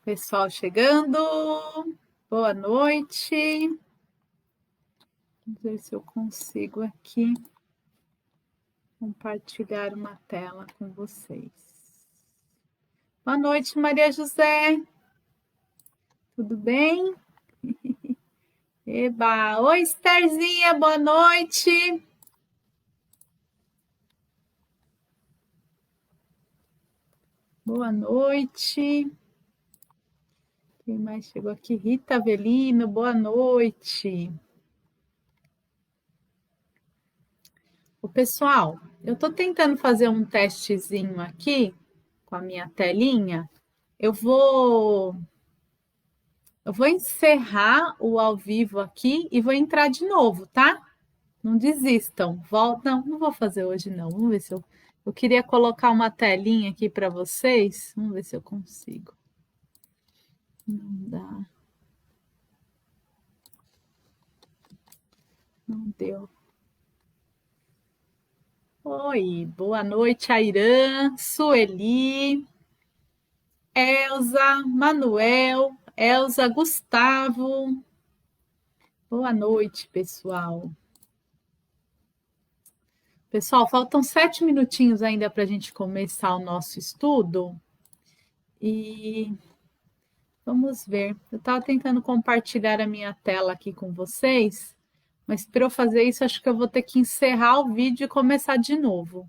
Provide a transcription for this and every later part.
Pessoal chegando, boa noite. Vamos ver se eu consigo aqui compartilhar uma tela com vocês. Boa noite, Maria José. Tudo bem? Eba! Oi, Estherzinha, boa noite. Boa noite. Quem mais chegou aqui? Rita Avelino, boa noite. O pessoal, eu estou tentando fazer um testezinho aqui com a minha telinha. Eu vou encerrar o ao vivo aqui e vou entrar de novo, tá? Não desistam. Volta. Não vou fazer hoje não. Vamos ver se eu queria colocar uma telinha aqui para vocês. Vamos ver se eu consigo. Não dá. Não deu. Oi, boa noite, Airã, Sueli, Elza, Manuel, Elza, Gustavo. Boa noite, pessoal. Pessoal, faltam 7 minutinhos ainda para a gente começar o nosso estudo. E vamos ver. Eu estava tentando compartilhar a minha tela aqui com vocês, mas para eu fazer isso, acho que eu vou ter que encerrar o vídeo e começar de novo.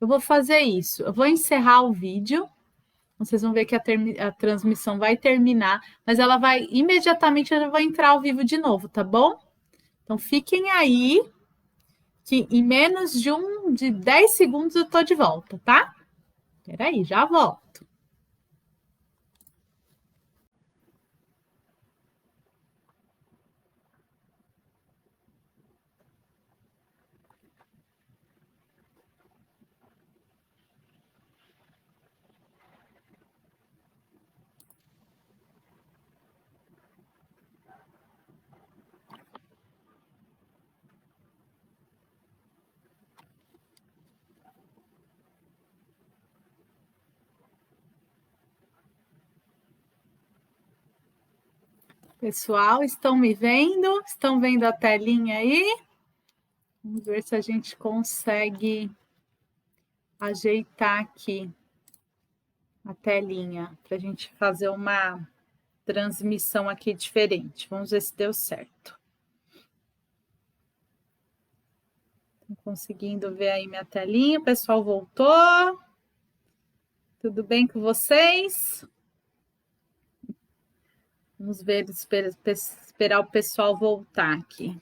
Eu vou fazer isso. Eu vou encerrar o vídeo. Vocês vão ver que a transmissão vai terminar, mas ela vai imediatamente, eu já vou entrar ao vivo de novo, tá bom? Então fiquem aí, que em menos de 10 segundos eu tô de volta, tá? Peraí, já volto. Pessoal, estão me vendo? Estão vendo a telinha aí? Vamos ver se a gente consegue ajeitar aqui a telinha para a gente fazer uma transmissão aqui diferente. Vamos ver se deu certo. Estão conseguindo ver aí minha telinha? O pessoal voltou? Tudo bem com vocês? Vamos ver, esperar o pessoal voltar aqui.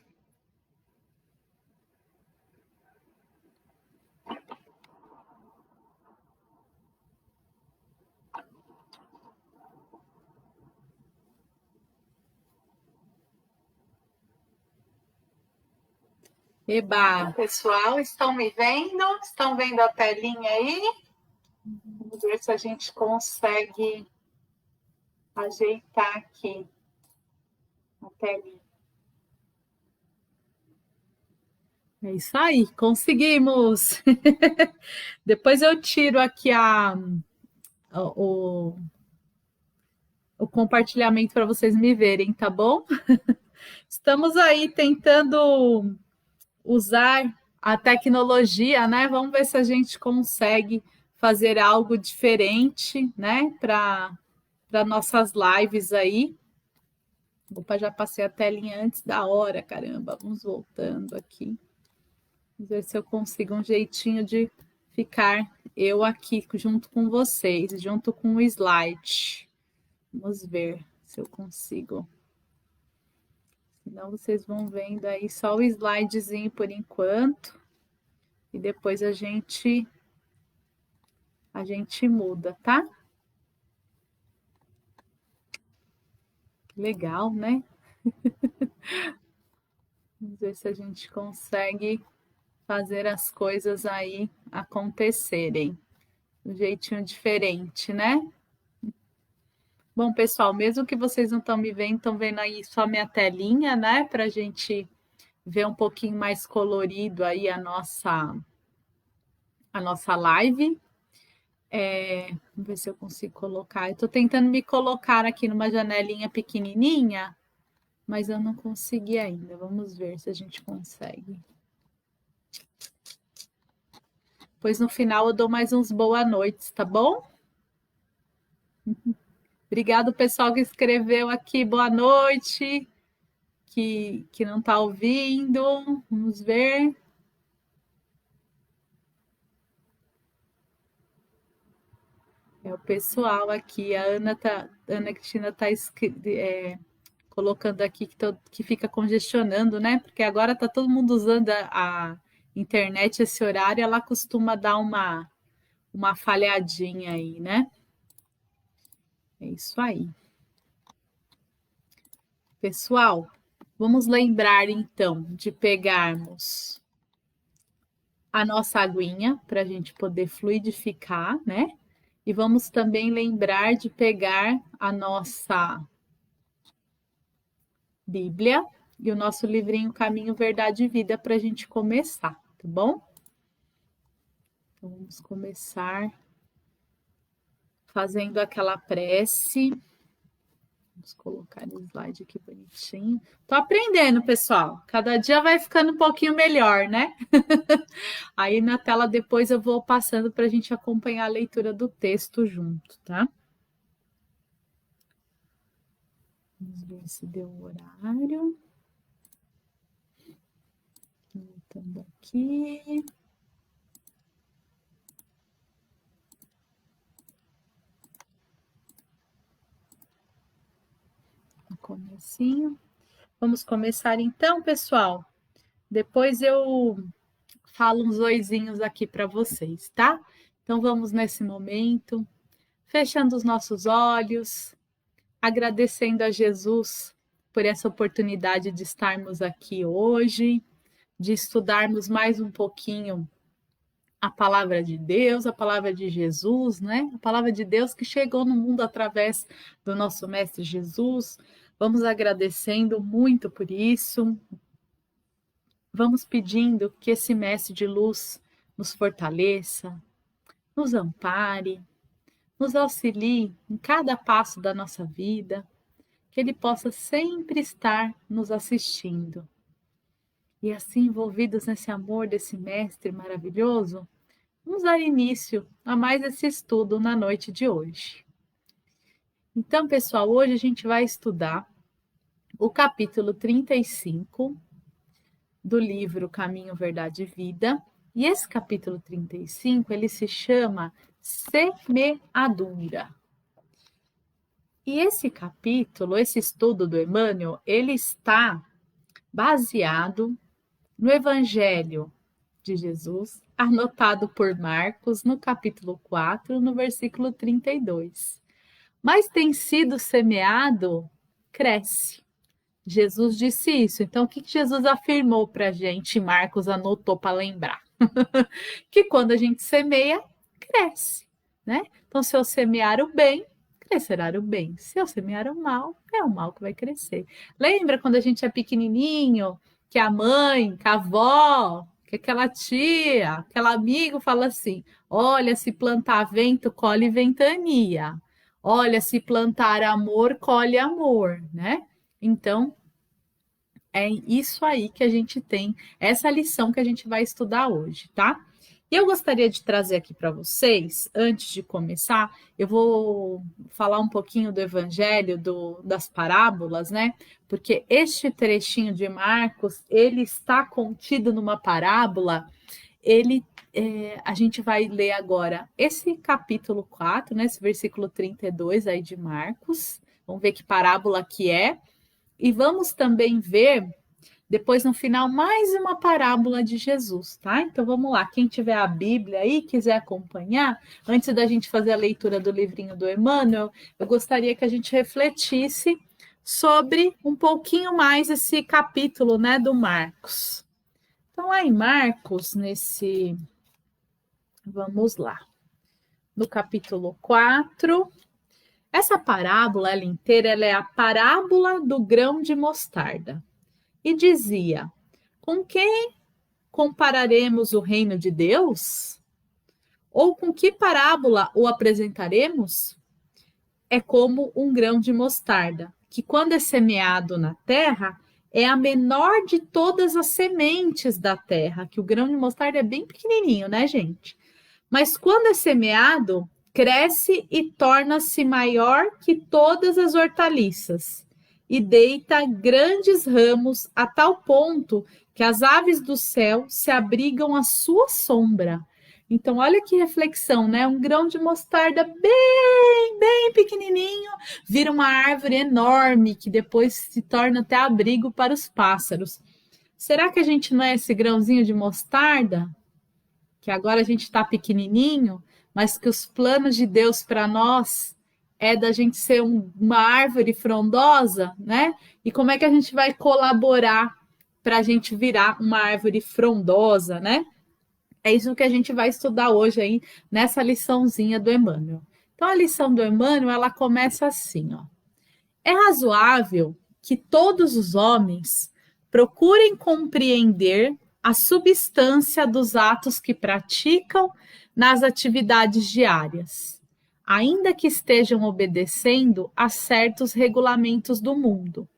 Eba, pessoal, estão me vendo? Estão vendo a telinha aí? Vamos ver se a gente consegue ajeitar aqui a telinha. É isso aí, conseguimos! Depois eu tiro aqui o, o compartilhamento para vocês me verem, tá bom? Estamos aí tentando usar a tecnologia, né? Vamos ver se a gente consegue fazer algo diferente, né? Para nossas lives aí. Opa, já passei a telinha antes da hora, caramba. Vamos voltando aqui. Vamos ver se eu consigo um jeitinho de ficar eu aqui junto com vocês, junto com o slide. Vamos ver se eu consigo. Senão vocês vão vendo aí só o slidezinho por enquanto. E depois a gente muda, tá? Legal, né? Vamos ver se a gente consegue fazer as coisas aí acontecerem. De um jeitinho diferente, né? Bom, pessoal, mesmo que vocês não estão me vendo, estão vendo aí só minha telinha, né? Para a gente ver um pouquinho mais colorido aí a nossa live. Vamos ver se eu consigo colocar. Eu estou tentando me colocar aqui numa janelinha pequenininha, mas eu não consegui ainda. Vamos ver se a gente consegue. Pois no final eu dou mais uns boa noites, tá bom? Obrigado, pessoal que escreveu aqui. Boa noite. Que não está ouvindo. Vamos ver. É o pessoal aqui. A Ana Cristina está colocando aqui que fica congestionando, né? Porque agora está todo mundo usando a internet esse horário, ela costuma dar uma falhadinha aí, né? É isso aí. Pessoal, vamos lembrar então de pegarmos a nossa aguinha para a gente poder fluidificar, né? E vamos também lembrar de pegar a nossa Bíblia e o nosso livrinho Caminho, Verdade e Vida para a gente começar, tá bom? Então vamos começar fazendo aquela prece. Vamos colocar o slide aqui bonitinho. Tô aprendendo, pessoal. Cada dia vai ficando um pouquinho melhor, né? Aí na tela depois eu vou passando para a gente acompanhar a leitura do texto junto, tá? Vamos ver se deu o horário. Voltando aqui. No comecinho. Vamos começar então, pessoal. Depois eu falo uns oizinhos aqui para vocês, tá? Então vamos nesse momento, fechando os nossos olhos, agradecendo a Jesus por essa oportunidade de estarmos aqui hoje, de estudarmos mais um pouquinho a palavra de Deus, a palavra de Jesus, né? A palavra de Deus que chegou no mundo através do nosso Mestre Jesus. Vamos agradecendo muito por isso. Vamos pedindo que esse Mestre de luz nos fortaleça, nos ampare, nos auxilie em cada passo da nossa vida, que Ele possa sempre estar nos assistindo. E assim, envolvidos nesse amor desse Mestre maravilhoso, vamos dar início a mais esse estudo na noite de hoje. Então, pessoal, hoje a gente vai estudar o capítulo 35 do livro Caminho, Verdade e Vida. E esse capítulo 35, ele se chama Semeadura. E esse capítulo, esse estudo do Emmanuel, ele está baseado no Evangelho de Jesus, anotado por Marcos, no capítulo 4, no versículo 32. Mas tem sido semeado, cresce. Jesus disse isso. Então, o que Jesus afirmou para a gente? Marcos anotou para lembrar. Que quando a gente semeia, cresce, né? Então, se eu semear o bem, crescerá o bem. Se eu semear o mal, é o mal que vai crescer. Lembra quando a gente é pequenininho, que a mãe, que a avó, que aquela tia, aquele amigo fala assim: olha, se plantar vento, colhe ventania. Olha, se plantar amor, colhe amor, né? Então, é isso aí que a gente tem, essa lição que a gente vai estudar hoje, tá? E eu gostaria de trazer aqui para vocês, antes de começar, eu vou falar um pouquinho do Evangelho, das parábolas, né? Porque este trechinho de Marcos, ele está contido numa parábola, a gente vai ler agora esse capítulo 4, né? Esse versículo 32 aí de Marcos, vamos ver que parábola que é, e vamos também ver, depois no final, mais uma parábola de Jesus, tá? Então vamos lá, quem tiver a Bíblia aí, quiser acompanhar, antes da gente fazer a leitura do livrinho do Emmanuel, eu gostaria que a gente refletisse sobre um pouquinho mais esse capítulo, né, do Marcos. Então, aí Marcos, vamos lá, no capítulo 4, essa parábola, ela inteira, ela é a parábola do grão de mostarda. E dizia: com quem compararemos o reino de Deus? Ou com que parábola o apresentaremos? É como um grão de mostarda, que quando é semeado na terra, é a menor de todas as sementes da terra, que o grão de mostarda é bem pequenininho, né, gente? Mas quando é semeado, cresce e torna-se maior que todas as hortaliças, e deita grandes ramos a tal ponto que as aves do céu se abrigam à sua sombra. Então, olha que reflexão, né? Um grão de mostarda bem pequenininho, vira uma árvore enorme que depois se torna até abrigo para os pássaros. Será que a gente não é esse grãozinho de mostarda? Que agora a gente está pequenininho, mas que os planos de Deus para nós é da gente ser uma árvore frondosa, né? E como é que a gente vai colaborar para a gente virar uma árvore frondosa, né? É isso que a gente vai estudar hoje aí nessa liçãozinha do Emmanuel. Então, a lição do Emmanuel, ela começa assim, ó. É razoável que todos os homens procurem compreender a substância dos atos que praticam nas atividades diárias, ainda que estejam obedecendo a certos regulamentos do mundo,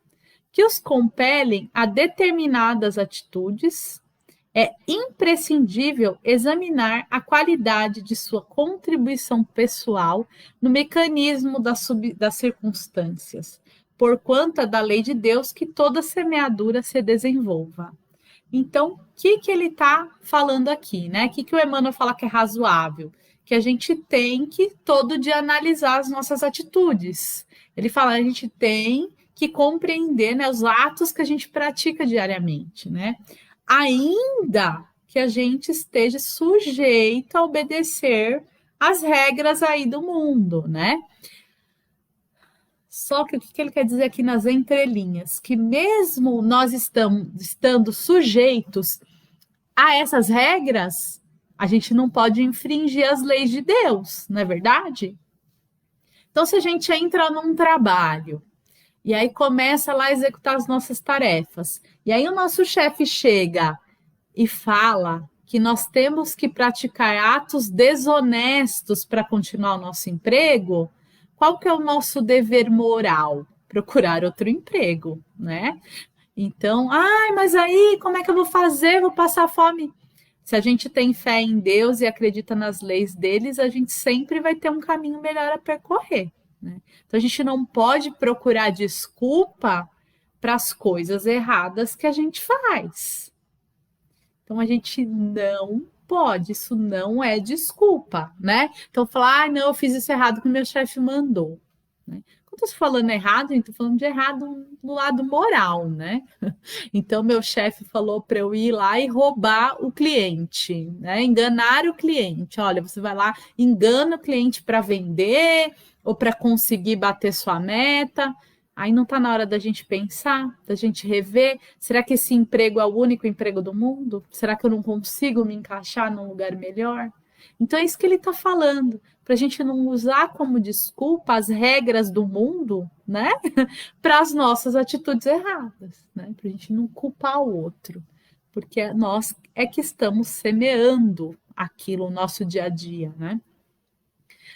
que os compelem a determinadas atitudes. É imprescindível examinar a qualidade de sua contribuição pessoal no mecanismo das circunstâncias, por conta da lei de Deus que toda semeadura se desenvolva. Então, o que ele está falando aqui, né? O que o Emmanuel fala que é razoável? Que a gente tem que todo dia analisar as nossas atitudes. Ele fala, a gente tem que compreender, né, os atos que a gente pratica diariamente, né? Ainda que a gente esteja sujeito a obedecer às regras aí do mundo, né? Só que o que ele quer dizer aqui nas entrelinhas? Que mesmo nós estando sujeitos a essas regras, a gente não pode infringir as leis de Deus, não é verdade? Então, se a gente entra num trabalho e aí começa lá a executar as nossas tarefas, e aí o nosso chefe chega e fala que nós temos que praticar atos desonestos para continuar o nosso emprego, qual que é o nosso dever moral? Procurar outro emprego, né? Então, mas aí como é que eu vou fazer? Vou passar fome. Se a gente tem fé em Deus e acredita nas leis deles, a gente sempre vai ter um caminho melhor a percorrer, né? Então, a gente não pode procurar desculpa para as coisas erradas que a gente faz. Então, a gente não pode, isso não é desculpa, né? Então, falar, não, eu fiz isso errado que o meu chefe mandou, né? Quando eu estou falando errado, eu estou falando de errado no lado moral, né? Então, meu chefe falou para eu ir lá e roubar o cliente, né? Enganar o cliente. Olha, você vai lá, engana o cliente para vender ou para conseguir bater sua meta. Aí não está na hora da gente pensar, da gente rever. Será que esse emprego é o único emprego do mundo? Será que eu não consigo me encaixar num lugar melhor? Então é isso que ele está falando, para a gente não usar como desculpa as regras do mundo, né? Para as nossas atitudes erradas, né? Para a gente não culpar o outro, porque nós é que estamos semeando aquilo no nosso dia a dia, né?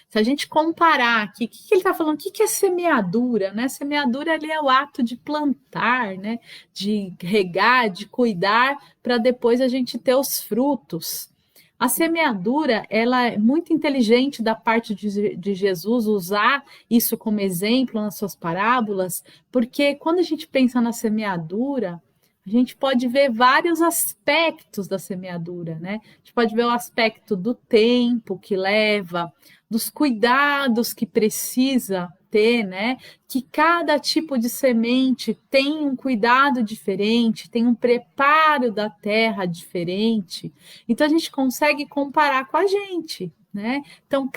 Se a gente comparar aqui, o que ele está falando? O que é semeadura? Né? Semeadura ali é o ato de plantar, né? De regar, de cuidar, para depois a gente ter os frutos. A semeadura, ela é muito inteligente da parte de Jesus usar isso como exemplo nas suas parábolas, porque quando a gente pensa na semeadura, a gente pode ver vários aspectos da semeadura, né? A gente pode ver o aspecto do tempo que leva, dos cuidados que precisa ter, né? Que cada tipo de semente tem um cuidado diferente, tem um preparo da terra diferente. Então a gente consegue comparar com a gente, né? Então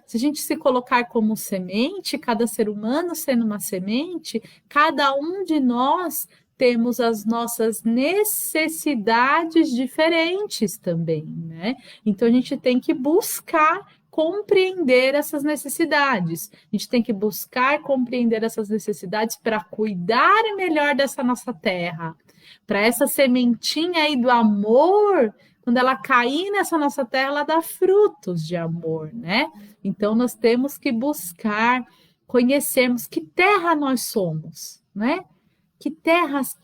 se a gente se colocar como semente, cada ser humano sendo uma semente, cada um de nós temos as nossas necessidades diferentes também, né? Então a gente tem que buscar compreender essas necessidades. A gente tem que buscar compreender essas necessidades para cuidar melhor dessa nossa terra, para essa sementinha aí do amor quando ela cair nessa nossa terra, ela dá frutos de amor, né? Então nós temos que buscar conhecermos que terra nós somos, né? Que terras,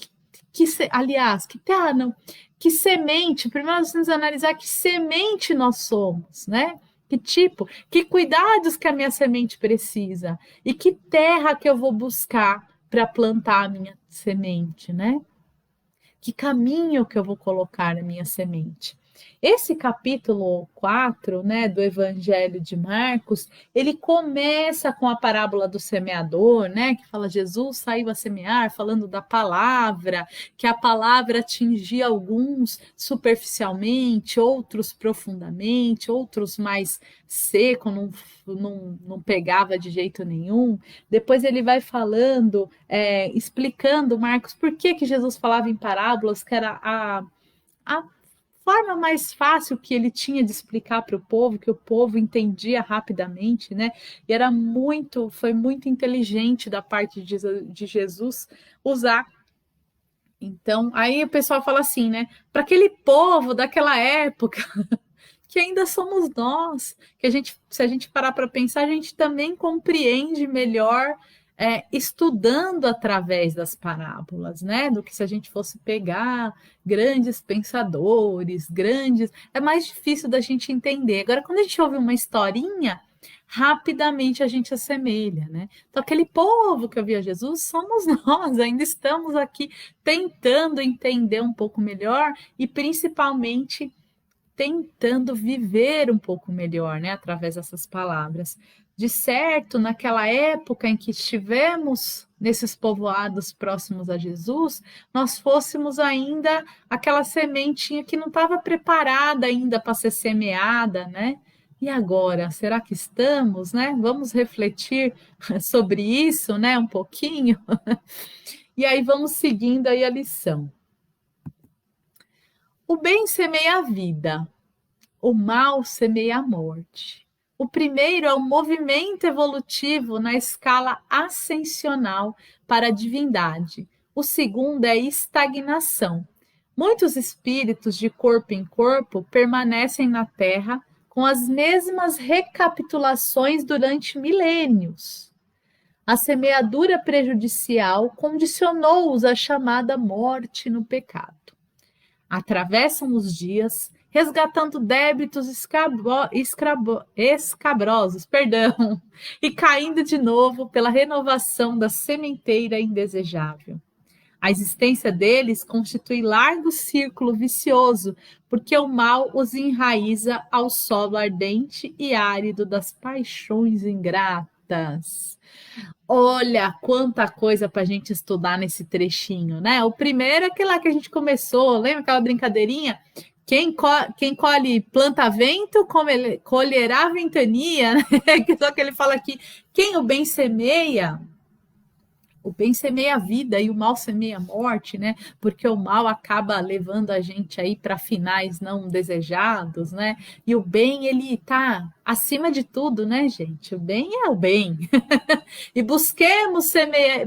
aliás, que terra não, que semente, primeiro nós temos que analisar que semente nós somos, né? Que tipo, que cuidados que a minha semente precisa e que terra que eu vou buscar para plantar a minha semente, né? Que caminho que eu vou colocar na minha semente. Esse capítulo 4, né, do Evangelho de Marcos, ele começa com a parábola do semeador, né, que fala Jesus saiu a semear, falando da palavra, que a palavra atingia alguns superficialmente, outros profundamente, outros mais seco, não pegava de jeito nenhum. Depois ele vai falando, explicando, Marcos, por que Jesus falava em parábolas, que era a forma mais fácil que ele tinha de explicar para o povo, que o povo entendia rapidamente, né? E foi muito inteligente da parte de Jesus usar. Então, aí o pessoal fala assim, né? Para aquele povo daquela época, que ainda somos nós, que se a gente parar para pensar, a gente também compreende melhor estudando através das parábolas, né? Do que se a gente fosse pegar grandes pensadores, é mais difícil da gente entender. Agora, quando a gente ouve uma historinha, rapidamente a gente assemelha, né? Então, aquele povo que ouvia Jesus somos nós, ainda estamos aqui tentando entender um pouco melhor e principalmente tentando viver um pouco melhor, né, através dessas palavras. De certo, naquela época em que estivemos nesses povoados próximos a Jesus, nós fôssemos ainda aquela sementinha que não estava preparada ainda para ser semeada, né? E agora, será que estamos, né? Vamos refletir sobre isso, né, um pouquinho. E aí vamos seguindo aí a lição. O bem semeia a vida, o mal semeia a morte. O primeiro é o movimento evolutivo na escala ascensional para a divindade. O segundo é a estagnação. Muitos espíritos de corpo em corpo permanecem na Terra com as mesmas recapitulações durante milênios. A semeadura prejudicial condicionou-os à chamada morte no pecado. Atravessam os dias, resgatando débitos escabrosos, e caindo de novo pela renovação da sementeira indesejável. A existência deles constitui largo círculo vicioso, porque o mal os enraiza ao solo ardente e árido das paixões ingratas. Olha quanta coisa para a gente estudar nesse trechinho, né? O primeiro é aquele lá que a gente começou, lembra aquela brincadeirinha? Quem colhe planta vento, colherá ventania, né? Só que ele fala aqui, quem o bem semeia, o bem semeia a vida e o mal semeia a morte, né? Porque o mal acaba levando a gente aí para finais não desejados, né? E o bem, ele tá acima de tudo, né, gente? O bem é o bem. E busquemos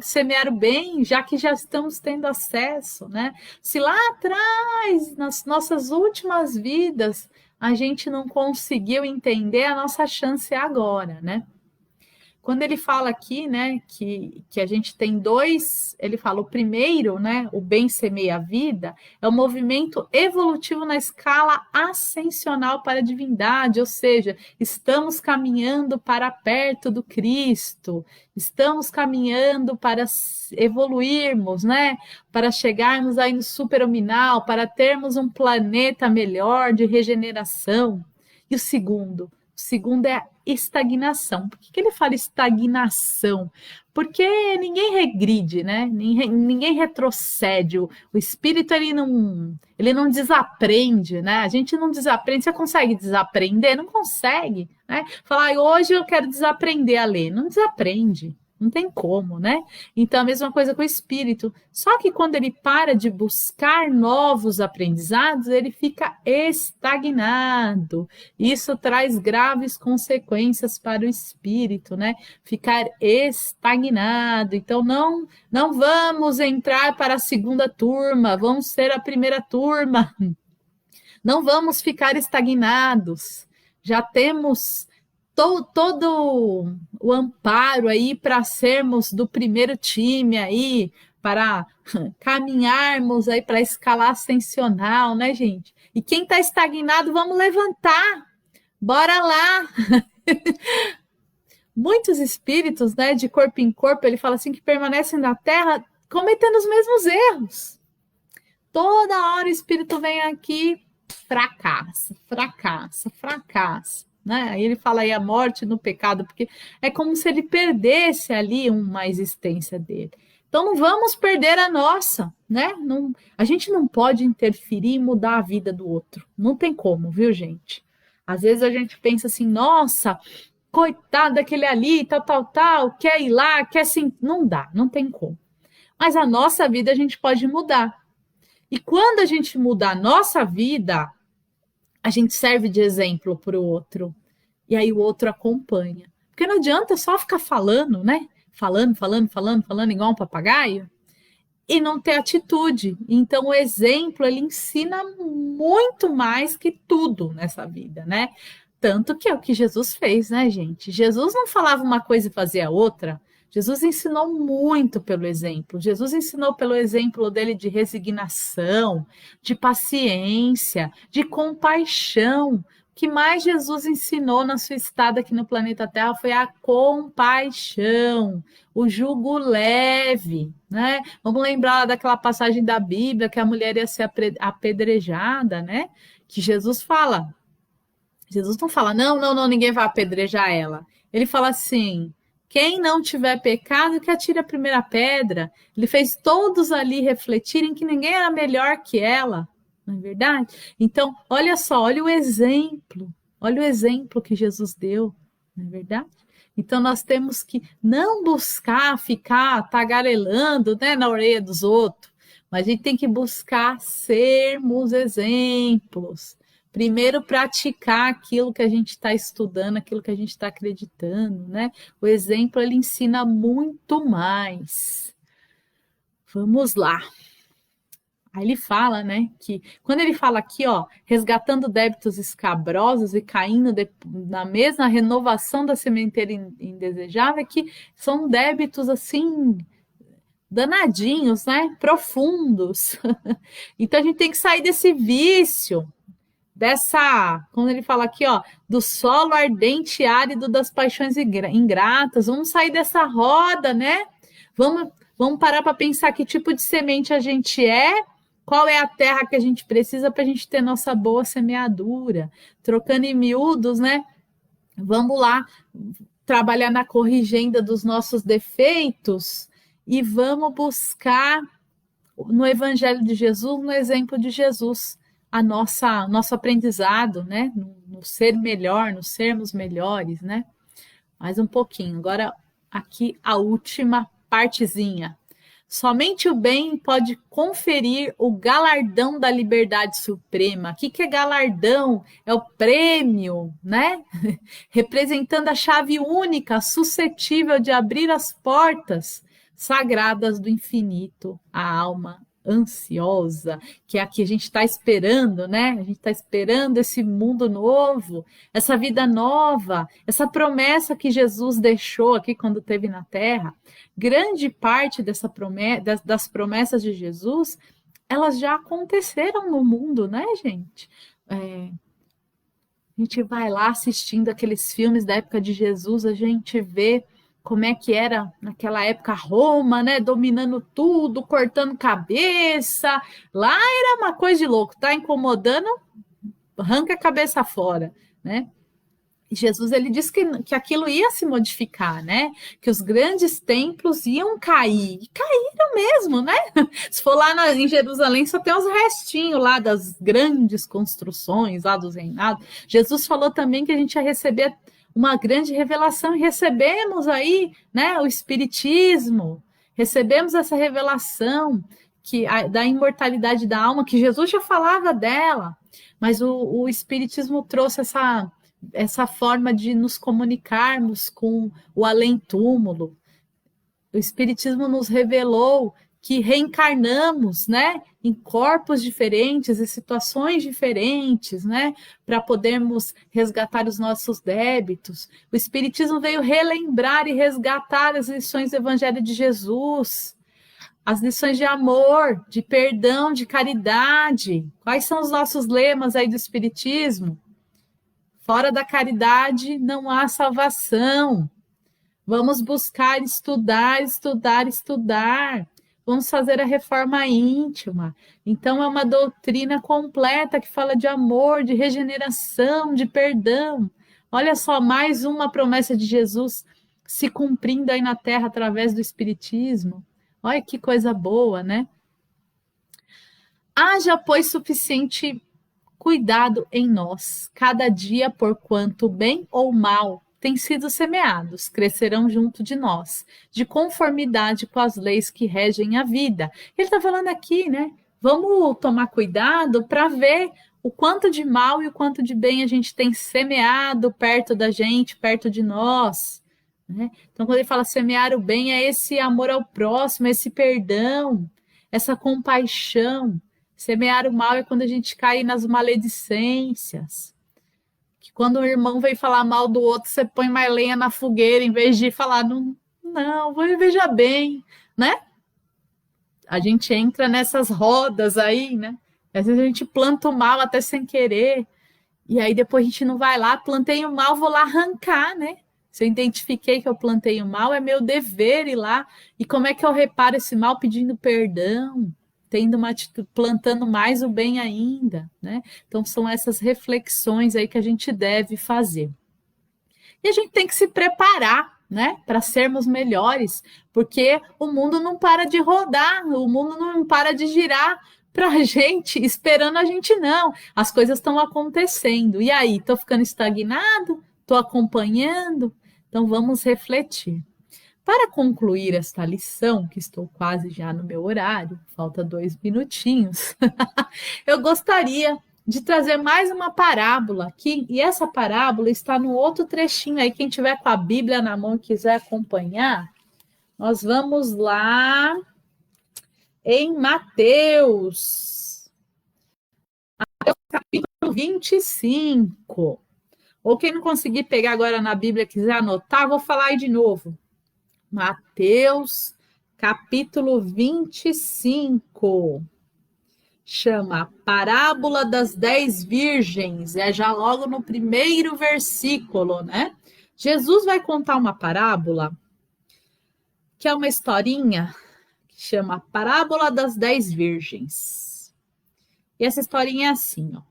semear o bem, já que já estamos tendo acesso, né? Se lá atrás, nas nossas últimas vidas, a gente não conseguiu entender, a nossa chance é agora, né? Quando ele fala aqui, né, que a gente tem dois, ele fala, o primeiro, né, o bem semeia a vida, é o movimento evolutivo na escala ascensional para a divindade, ou seja, estamos caminhando para perto do Cristo, estamos caminhando para evoluirmos, né, para chegarmos aí no superluminal, para termos um planeta melhor de regeneração. E o segundo é a estagnação. Por que ele fala estagnação? Porque ninguém regride, né? Ninguém retrocede. O espírito ele não desaprende, né? A gente não desaprende. Você consegue desaprender? Não consegue, né? Falar, hoje eu quero desaprender a ler. Não desaprende. Não tem como, né? Então, a mesma coisa com o espírito. Só que quando ele para de buscar novos aprendizados, ele fica estagnado. Isso traz graves consequências para o espírito, né? Ficar estagnado. Então, não vamos entrar para a segunda turma, vamos ser a primeira turma. Não vamos ficar estagnados. Já temos todo o amparo aí para sermos do primeiro time aí, para caminharmos aí para a escala ascensional, né, gente? E quem está estagnado, vamos levantar. Bora lá. Muitos espíritos, né, de corpo em corpo, ele fala assim, que permanecem na Terra cometendo os mesmos erros. Toda hora o espírito vem aqui, fracassa, fracassa, fracassa. Né? Aí ele fala aí a morte no pecado, porque é como se ele perdesse ali uma existência dele. Então não vamos perder a nossa, né? Não, a gente não pode interferir e mudar a vida do outro. Não tem como, viu, gente? Às vezes a gente pensa assim, nossa, coitado daquele ali, tal, quer ir lá, quer sim. Não dá, não tem como. Mas a nossa vida a gente pode mudar. E quando a gente muda a nossa vida, a gente serve de exemplo para o outro. E aí o outro acompanha. Porque não adianta só ficar falando, né? Falando, igual um papagaio, e não ter atitude. Então, o exemplo, ele ensina muito mais que tudo nessa vida, né? Tanto que é o que Jesus fez, né, gente? Jesus não falava uma coisa e fazia outra. Jesus ensinou muito pelo exemplo. Jesus ensinou pelo exemplo dele de resignação, de paciência, de compaixão. O que mais Jesus ensinou na sua estada aqui no planeta Terra foi a compaixão, o jugo leve, né? Vamos lembrar daquela passagem da Bíblia que a mulher ia ser apedrejada, né? Que Jesus não fala, não, ninguém vai apedrejar ela. Ele fala assim, quem não tiver pecado, que atire a primeira pedra. Ele fez todos ali refletirem que ninguém era melhor que ela, não é verdade? Então, olha só, olha o exemplo que Jesus deu, não é verdade? Então, nós temos que não buscar ficar tagarelando, né, na orelha dos outros, mas a gente tem que buscar sermos exemplos. Primeiro, praticar aquilo que a gente está estudando, aquilo que a gente está acreditando, né? O exemplo, ele ensina muito mais. Vamos lá. Aí ele fala, né, que quando ele fala aqui, ó, resgatando débitos escabrosos e caindo na mesma renovação da sementeira indesejável, que são débitos, assim, danadinhos, né, profundos. Então, a gente tem que sair desse vício, quando ele fala aqui, ó, do solo ardente e árido das paixões ingratas, vamos sair dessa roda, né? Vamos parar para pensar que tipo de semente a gente é, qual é a terra que a gente precisa para a gente ter nossa boa semeadura. Trocando em miúdos, né? Vamos lá trabalhar na corrigenda dos nossos defeitos e vamos buscar no Evangelho de Jesus, no exemplo de Jesus, nosso aprendizado, né? No ser melhor, no sermos melhores, né? Mais um pouquinho. Agora, aqui a última partezinha. Somente o bem pode conferir o galardão da liberdade suprema. O que é galardão? É o prêmio, né? Representando a chave única, suscetível de abrir as portas sagradas do infinito, a alma ansiosa, que é a que a gente está esperando, né? A gente está esperando esse mundo novo, essa vida nova, essa promessa que Jesus deixou aqui quando esteve na Terra. Grande parte das promessas de Jesus, elas já aconteceram no mundo, né, gente? A gente vai lá assistindo aqueles filmes da época de Jesus, a gente vê como é que era naquela época Roma, né, dominando tudo, cortando cabeça. Lá era uma coisa de louco, tá incomodando, arranca a cabeça fora, né? E Jesus, ele disse que aquilo ia se modificar, né? Que os grandes templos iam cair. E caíram mesmo, né? Se for lá em Jerusalém, só tem uns restinhos lá das grandes construções lá dos reinados. Jesus falou também que a gente ia receber uma grande revelação, e recebemos aí, né, o Espiritismo, recebemos essa revelação da imortalidade da alma, que Jesus já falava dela, mas o Espiritismo trouxe essa forma de nos comunicarmos com o além-túmulo. O Espiritismo nos revelou que reencarnamos, né, em corpos diferentes, em situações diferentes, né, para podermos resgatar os nossos débitos. O Espiritismo veio relembrar e resgatar as lições do Evangelho de Jesus, as lições de amor, de perdão, de caridade. Quais são os nossos lemas aí do Espiritismo? Fora da caridade não há salvação. Vamos buscar estudar, estudar, estudar. Vamos fazer a reforma íntima. Então, é uma doutrina completa que fala de amor, de regeneração, de perdão. Olha só, mais uma promessa de Jesus se cumprindo aí na Terra através do Espiritismo. Olha que coisa boa, né? Haja, pois, suficiente cuidado em nós, cada dia, porquanto bem ou mal têm sido semeados, crescerão junto de nós, de conformidade com as leis que regem a vida. Ele está falando aqui, né? Vamos tomar cuidado para ver o quanto de mal e o quanto de bem a gente tem semeado perto da gente, perto de nós. Né? Então, quando ele fala semear o bem, é esse amor ao próximo, esse perdão, essa compaixão. Semear o mal é quando a gente cai nas maledicências. Que quando um irmão vem falar mal do outro, você põe mais lenha na fogueira, em vez de falar, não, veja bem, né? A gente entra nessas rodas aí, né? Às vezes a gente planta o mal até sem querer, e aí depois a gente não vai lá, plantei o mal, vou lá arrancar, né? Se eu identifiquei que eu plantei o mal, é meu dever ir lá. E como é que eu reparo esse mal? Pedindo perdão, tendo uma atitude, plantando mais o bem ainda, né? Então são essas reflexões aí que a gente deve fazer. E a gente tem que se preparar, né, para sermos melhores, porque o mundo não para de rodar, o mundo não para de girar para a gente, esperando a gente não. As coisas estão acontecendo. E aí, estou ficando estagnado? Estou acompanhando? Então vamos refletir. Para concluir esta lição, que estou quase já no meu horário, falta 2 minutinhos, eu gostaria de trazer mais uma parábola aqui, e essa parábola está no outro trechinho aí, quem tiver com a Bíblia na mão e quiser acompanhar, nós vamos lá em Mateus, capítulo 25. Ou quem não conseguir pegar agora na Bíblia, quiser anotar, vou falar aí de novo. Mateus, capítulo 25, chama Parábola das 10 Virgens, é já logo no primeiro versículo, né? Jesus vai contar uma parábola, que é uma historinha, que chama Parábola das 10 Virgens. E essa historinha é assim, ó.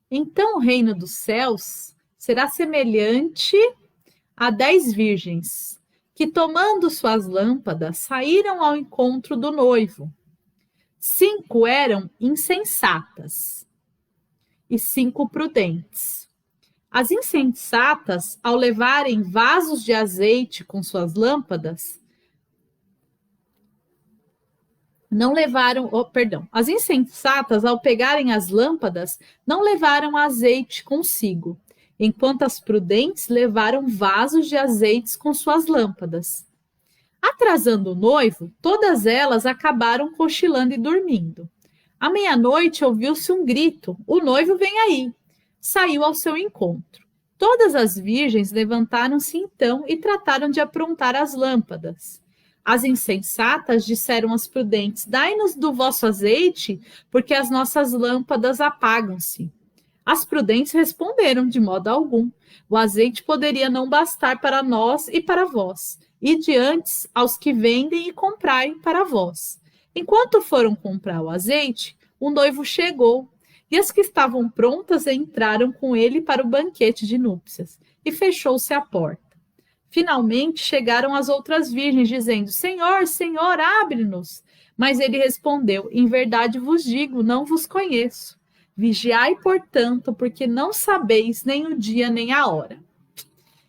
Então o reino dos céus será semelhante a 10 virgens, que tomando suas lâmpadas, saíram ao encontro do noivo. 5 eram insensatas e 5 prudentes. As insensatas, ao levarem vasos de azeite com suas lâmpadas, não levaram, as insensatas, ao pegarem as lâmpadas, não levaram azeite consigo, enquanto as prudentes levaram vasos de azeites com suas lâmpadas. Atrasando o noivo, todas elas acabaram cochilando e dormindo. À meia-noite ouviu-se um grito: "O noivo vem aí!" Saiu ao seu encontro. Todas as virgens levantaram-se então e trataram de aprontar as lâmpadas. As insensatas disseram às prudentes: "Dai-nos do vosso azeite, porque as nossas lâmpadas apagam-se." As prudentes responderam: "De modo algum. O azeite poderia não bastar para nós e para vós. Ide antes aos que vendem e comprai para vós." Enquanto foram comprar o azeite, o noivo chegou, e as que estavam prontas entraram com ele para o banquete de núpcias, e fechou-se a porta. Finalmente chegaram as outras virgens, dizendo: "Senhor, Senhor, abre-nos." Mas ele respondeu: "Em verdade vos digo, não vos conheço. Vigiai, portanto, porque não sabeis nem o dia nem a hora."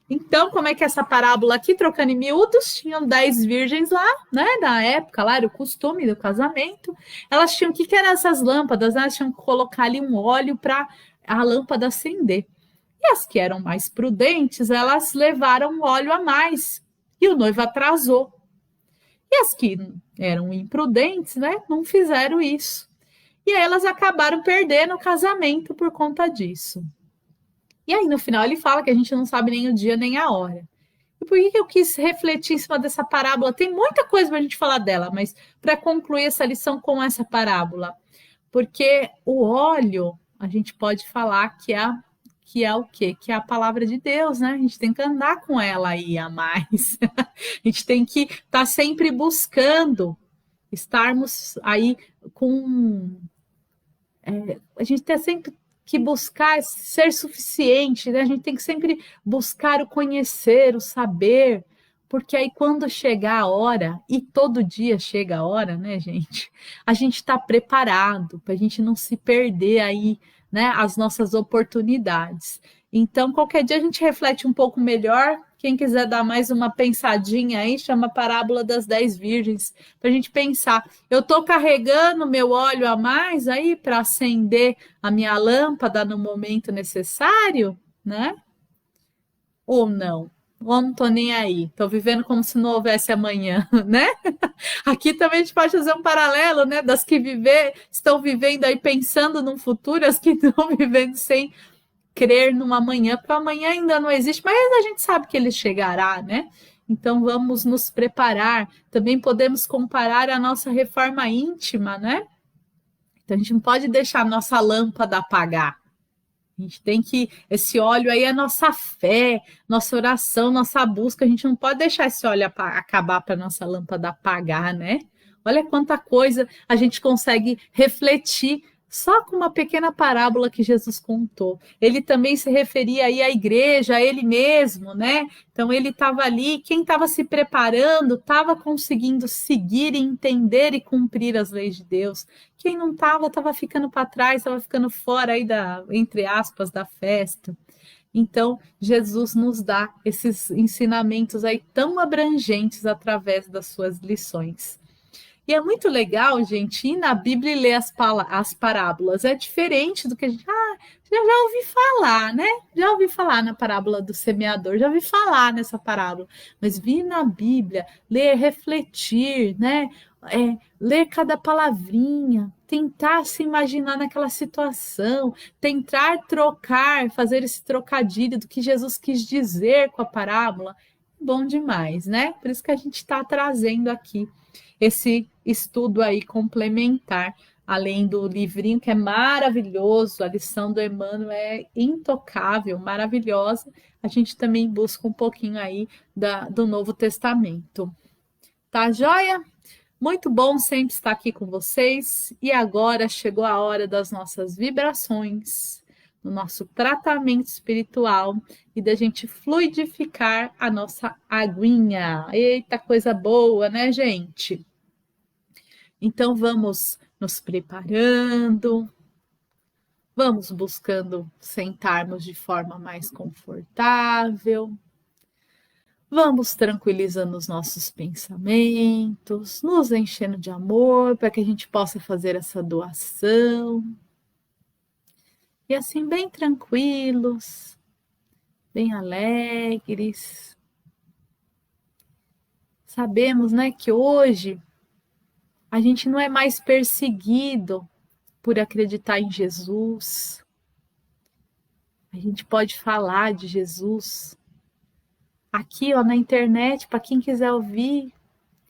Então, como é que essa parábola aqui, trocando em miúdos, tinham 10 virgens lá, né, na época, lá era o costume do casamento, elas tinham, o que eram essas lâmpadas? Elas tinham que colocar ali um óleo para a lâmpada acender. E as que eram mais prudentes, elas levaram óleo a mais, e o noivo atrasou. E as que eram imprudentes, né, não fizeram isso. E aí elas acabaram perdendo o casamento por conta disso. E aí no final ele fala que a gente não sabe nem o dia nem a hora. E por que eu quis refletir em cima dessa parábola? Tem muita coisa para a gente falar dela, mas para concluir essa lição com essa parábola, porque o óleo, a gente pode falar que é o quê? Que é a palavra de Deus, né? A gente tem que andar com ela aí a mais. A gente tem que estar sempre buscando, estarmos aí com. A gente tem sempre que buscar ser suficiente, né? A gente tem que sempre buscar o conhecer, o saber, porque aí quando chegar a hora, e todo dia chega a hora, né, gente? A gente está preparado para a gente não se perder aí, né, as nossas oportunidades. Então, qualquer dia a gente reflete um pouco melhor. Quem quiser dar mais uma pensadinha aí, chama a Parábola das 10 Virgens, para a gente pensar. Eu estou carregando meu óleo a mais aí para acender a minha lâmpada no momento necessário, né? Ou não? Ou não estou nem aí? Estou vivendo como se não houvesse amanhã, né? Aqui também a gente pode fazer um paralelo, né? Das que estão vivendo aí pensando num futuro, as que estão vivendo sem crer num amanhã, porque o amanhã ainda não existe, mas a gente sabe que ele chegará, né? Então vamos nos preparar. Também podemos comparar a nossa reforma íntima, né? Então a gente não pode deixar a nossa lâmpada apagar. A gente tem que, esse óleo aí é nossa fé, nossa oração, nossa busca. A gente não pode deixar esse óleo acabar para nossa lâmpada apagar, né? Olha quanta coisa a gente consegue refletir só com uma pequena parábola que Jesus contou. Ele também se referia aí à igreja, a ele mesmo, né? Então ele estava ali, quem estava se preparando, estava conseguindo seguir, entender e cumprir as leis de Deus. Quem não estava ficando para trás, estava ficando fora aí entre aspas, da festa. Então, Jesus nos dá esses ensinamentos aí tão abrangentes através das suas lições. E é muito legal, gente, ir na Bíblia e ler as parábolas. É diferente do que a gente. Já ouvi falar, né? Já ouvi falar na parábola do semeador, já ouvi falar nessa parábola. Mas vir na Bíblia, ler, refletir, né? Ler cada palavrinha, tentar se imaginar naquela situação, tentar trocar, fazer esse trocadilho do que Jesus quis dizer com a parábola. Bom demais, né? Por isso que a gente está trazendo aqui esse estudo aí complementar, além do livrinho que é maravilhoso, a lição do Emmanuel é intocável, maravilhosa, a gente também busca um pouquinho aí do Novo Testamento. Tá joia? Muito bom sempre estar aqui com vocês e agora chegou a hora das nossas vibrações, do nosso tratamento espiritual e da gente fluidificar a nossa aguinha. Eita, coisa boa, né, gente? Então vamos nos preparando, vamos buscando sentarmos de forma mais confortável, vamos tranquilizando os nossos pensamentos, nos enchendo de amor para que a gente possa fazer essa doação. E assim, bem tranquilos, bem alegres. Sabemos, né, que hoje a gente não é mais perseguido por acreditar em Jesus. A gente pode falar de Jesus aqui, ó, na internet, para quem quiser ouvir.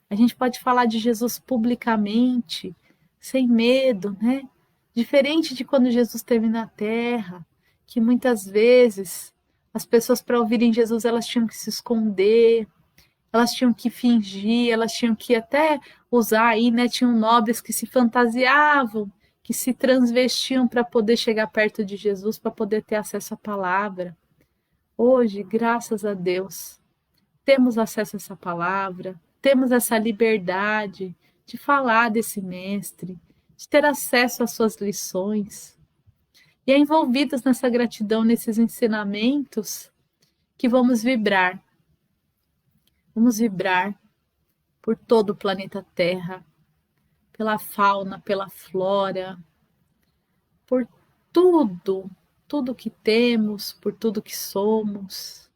A gente pode falar de Jesus publicamente, sem medo, né? Diferente de quando Jesus esteve na Terra, que muitas vezes as pessoas para ouvirem Jesus elas tinham que se esconder, elas tinham que fingir, elas tinham que até usar aí, né? Tinham nobres que se fantasiavam, que se transvestiam para poder chegar perto de Jesus, para poder ter acesso à palavra. Hoje, graças a Deus, temos acesso a essa palavra, temos essa liberdade de falar desse mestre, de ter acesso às suas lições. E é envolvidos nessa gratidão, nesses ensinamentos, que vamos vibrar. Vamos vibrar por todo o planeta Terra, pela fauna, pela flora, por tudo que temos, por tudo que somos.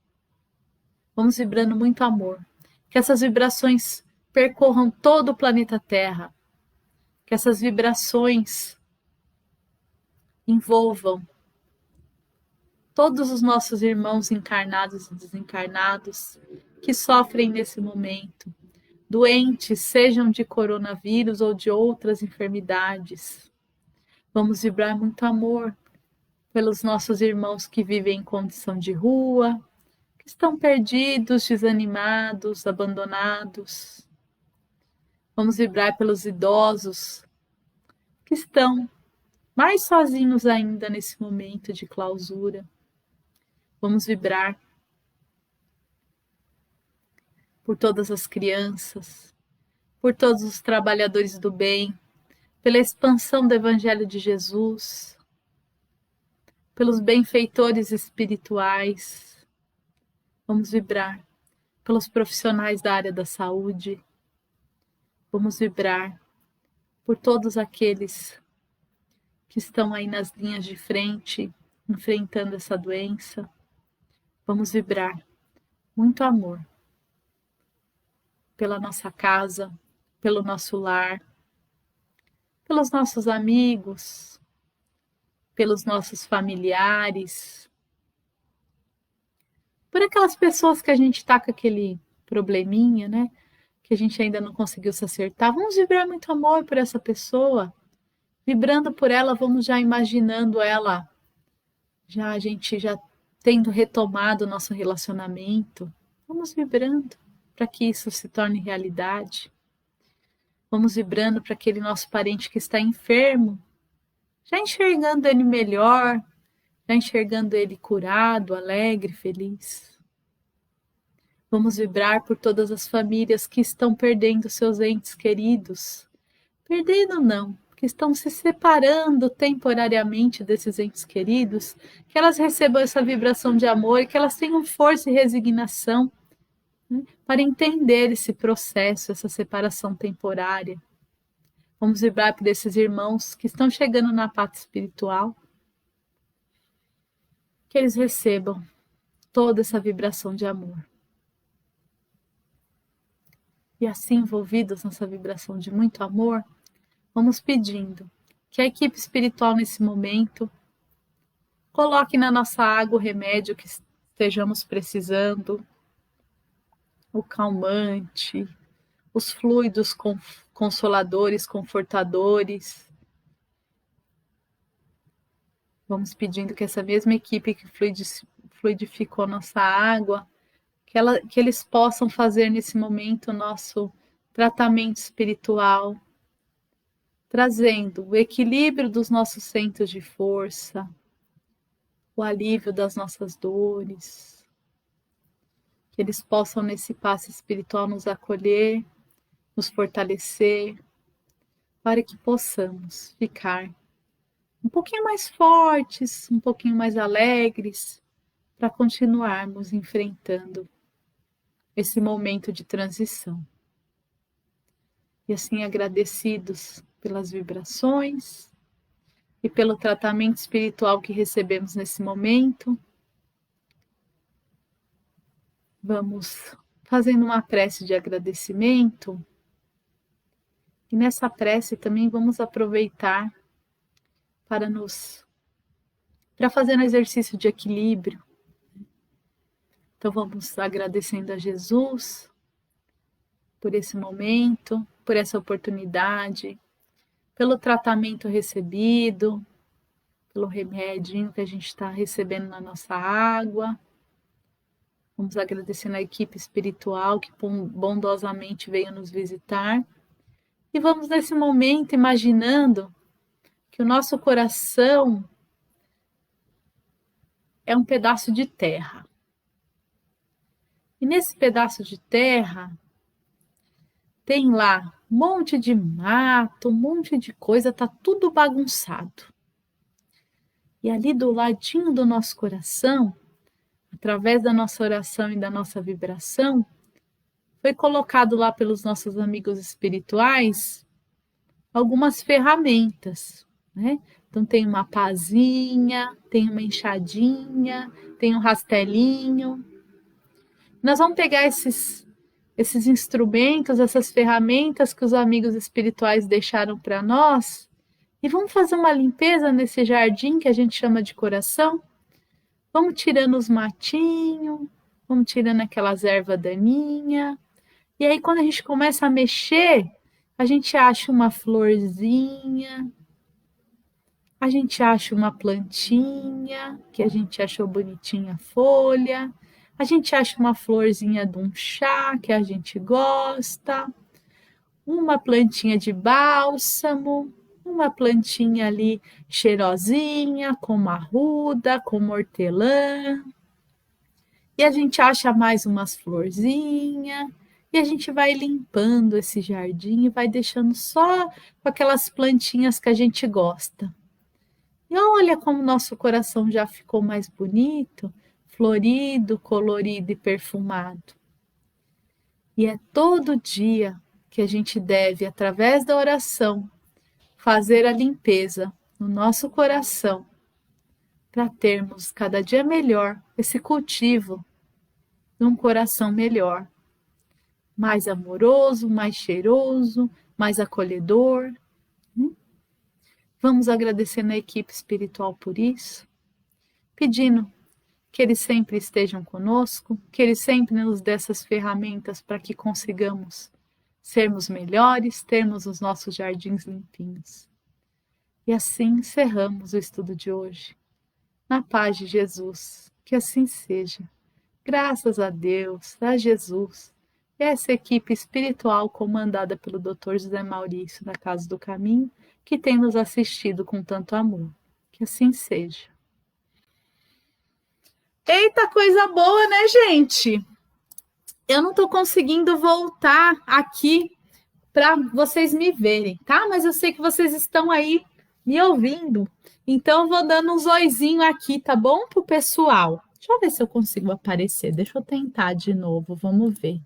Vamos vibrando muito amor. Que essas vibrações percorram todo o planeta Terra, que essas vibrações envolvam todos os nossos irmãos encarnados e desencarnados que sofrem nesse momento, doentes, sejam de coronavírus ou de outras enfermidades. Vamos vibrar muito amor pelos nossos irmãos que vivem em condição de rua, que estão perdidos, desanimados, abandonados. Vamos vibrar pelos idosos que estão mais sozinhos ainda nesse momento de clausura. Vamos vibrar por todas as crianças, por todos os trabalhadores do bem, pela expansão do Evangelho de Jesus, pelos benfeitores espirituais. Vamos vibrar pelos profissionais da área da saúde. Vamos vibrar por todos aqueles que estão aí nas linhas de frente, enfrentando essa doença. Vamos vibrar muito amor pela nossa casa, pelo nosso lar, pelos nossos amigos, pelos nossos familiares, por aquelas pessoas que a gente está com aquele probleminha, né? Que a gente ainda não conseguiu se acertar. Vamos vibrar muito amor por essa pessoa. Vibrando por ela, vamos já imaginando ela, a gente já tendo retomado o nosso relacionamento. Vamos vibrando para que isso se torne realidade. Vamos vibrando para aquele nosso parente que está enfermo, já enxergando ele melhor, já enxergando ele curado, alegre, feliz. Vamos vibrar por todas as famílias que estão perdendo seus entes queridos. Perdendo não, que estão se separando temporariamente desses entes queridos, que elas recebam essa vibração de amor e que elas tenham força e resignação, né, para entender esse processo, essa separação temporária. Vamos vibrar por esses irmãos que estão chegando na pátria espiritual, que eles recebam toda essa vibração de amor. E assim, envolvidos nessa vibração de muito amor, vamos pedindo que a equipe espiritual nesse momento coloque na nossa água o remédio que estejamos precisando, o calmante, os fluidos consoladores, confortadores. Vamos pedindo que essa mesma equipe que fluidificou nossa água, que eles possam fazer nesse momento o nosso tratamento espiritual, trazendo o equilíbrio dos nossos centros de força, o alívio das nossas dores, que eles possam nesse passe espiritual nos acolher, nos fortalecer, para que possamos ficar um pouquinho mais fortes, um pouquinho mais alegres, para continuarmos enfrentando esse momento de transição. E assim, agradecidos pelas vibrações e pelo tratamento espiritual que recebemos nesse momento, vamos fazendo uma prece de agradecimento. E nessa prece também vamos aproveitar para fazer um exercício de equilíbrio. Então vamos agradecendo a Jesus por esse momento, por essa oportunidade, pelo tratamento recebido, pelo remedinho que a gente está recebendo na nossa água. Vamos agradecendo a equipe espiritual que bondosamente veio nos visitar. E vamos nesse momento imaginando que o nosso coração é um pedaço de terra. E nesse pedaço de terra tem lá um monte de mato, um monte de coisa, tá tudo bagunçado. E ali do ladinho do nosso coração, através da nossa oração e da nossa vibração, foi colocado lá pelos nossos amigos espirituais algumas ferramentas, né? Então tem uma pazinha, tem uma enxadinha, tem um rastelinho. Nós vamos pegar esses esses instrumentos, essas ferramentas que os amigos espirituais deixaram para nós e vamos fazer uma limpeza nesse jardim que a gente chama de coração. Vamos tirando os matinhos, vamos tirando aquelas ervas daninhas. E aí, quando a gente começa a mexer, a gente acha uma florzinha, a gente acha uma plantinha, que a gente achou bonitinha a folha, a gente acha uma florzinha de um chá que a gente gosta, uma plantinha de bálsamo, uma plantinha ali cheirosinha, com arruda, com hortelã. E a gente acha mais umas florzinhas. E a gente vai limpando esse jardim e vai deixando só com aquelas plantinhas que a gente gosta. E olha como nosso coração já ficou mais bonito, florido, colorido e perfumado. E é todo dia que a gente deve, através da oração, fazer a limpeza no nosso coração, para termos cada dia melhor esse cultivo de um coração melhor, mais amoroso, mais cheiroso, mais acolhedor. Vamos agradecendo a equipe espiritual por isso, pedindo que eles sempre estejam conosco, que eles sempre nos dê essas ferramentas para que consigamos sermos melhores, termos os nossos jardins limpinhos. E assim encerramos o estudo de hoje. Na paz de Jesus, que assim seja. Graças a Deus, a Jesus, e a essa equipe espiritual comandada pelo Dr. José Maurício da Casa do Caminho, que tem nos assistido com tanto amor. Que assim seja. Eita, coisa boa, né, gente? Eu não estou conseguindo voltar aqui para vocês me verem, tá? Mas eu sei que vocês estão aí me ouvindo. Então, eu vou dando um zoizinho aqui, tá bom? Pro pessoal. Deixa eu ver se eu consigo aparecer. Deixa eu tentar de novo, vamos ver.